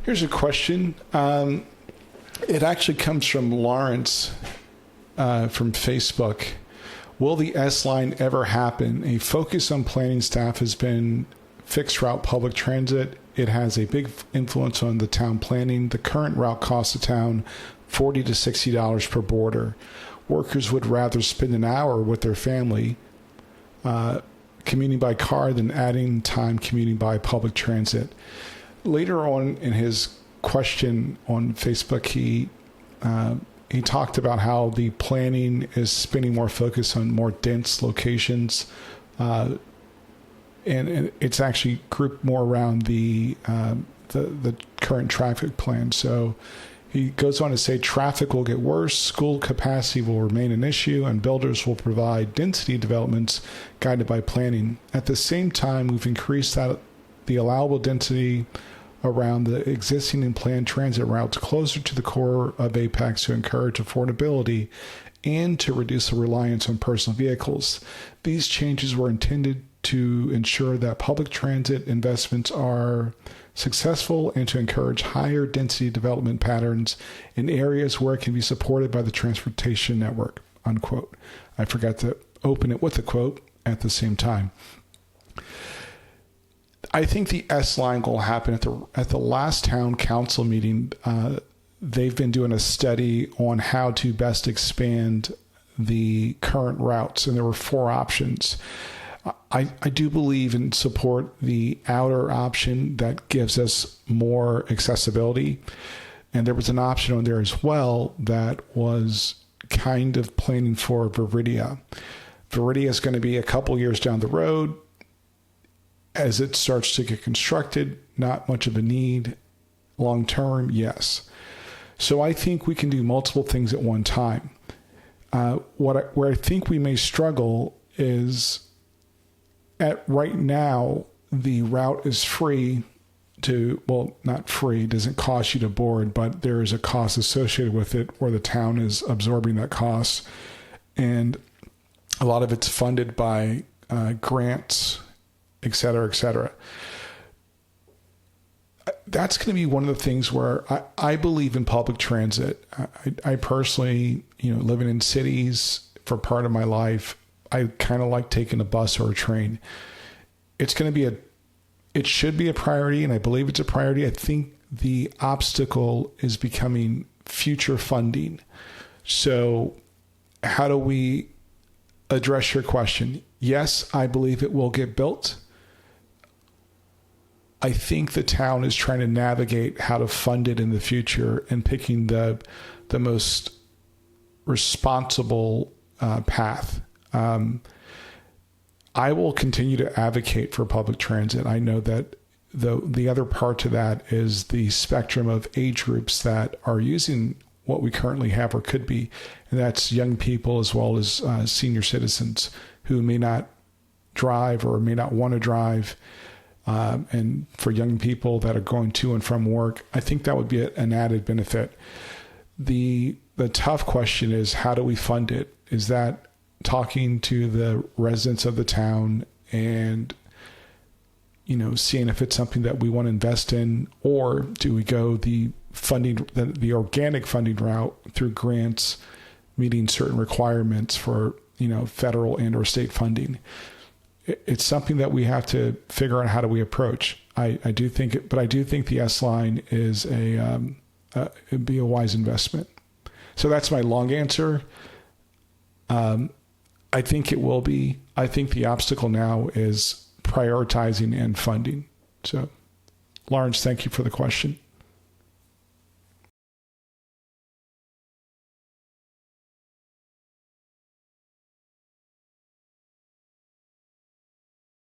Here's a question. It actually comes from Lawrence from Facebook. Will the S-Line ever happen? A focus on planning staff has been fixed route public transit. It has a big influence on the town planning. The current route costs the town $40 to $60 per boarder. Workers would rather spend an hour with their family commuting by car than adding time commuting by public transit. Later on in his question on Facebook, he talked about how the planning is spending more focus on more dense locations, and it's actually grouped more around the current traffic plan. So he goes on to say traffic will get worse, school capacity will remain an issue, and builders will provide density developments guided by planning. At the same time, we've increased the allowable density around the existing and planned transit routes closer to the core of Apex to encourage affordability and to reduce the reliance on personal vehicles. These changes were intended to ensure that public transit investments are successful and to encourage higher density development patterns in areas where it can be supported by the transportation network, unquote. I forgot to open it with a quote at the same time. I think the S-Line will happen at the last town council meeting. They've been doing a study on how to best expand the current routes, and there were 4 options. I do believe and support the outer option that gives us more accessibility. And there was an option on there as well that was kind of planning for Viridia. Viridia is going to be a couple years down the road. As it starts to get constructed, not much of a need. Long term, yes. So I think we can do multiple things at one time. Where I think we may struggle is right now, the route is free to, well, not free, it doesn't cost you to board, but there is a cost associated with it where the town is absorbing that cost. And a lot of it's funded by grants, et cetera, et cetera. That's going to be one of the things where I believe in public transit. I personally, living in cities for part of my life, I kind of like taking a bus or a train. It's going to be it should be a priority, and I believe it's a priority. I think the obstacle is becoming future funding. So how do we address your question? Yes, I believe it will get built. I think the town is trying to navigate how to fund it in the future and picking the most responsible path. I will continue to advocate for public transit. I know that the other part to that is the spectrum of age groups that are using what we currently have or could be, and that's young people as well as senior citizens who may not drive or may not want to drive. And for young people that are going to and from work, I think that would be an added benefit. The tough question is, how do we fund it? Is that talking to the residents of the town and, seeing if it's something that we want to invest in, or do we go the funding, the organic funding route through grants, meeting certain requirements for, federal and or state funding? It's something that we have to figure out how do we approach. I do think the S-Line is it'd be a wise investment. So that's my long answer. I think it will be. I think the obstacle now is prioritizing and funding. So, Lawrence, thank you for the question.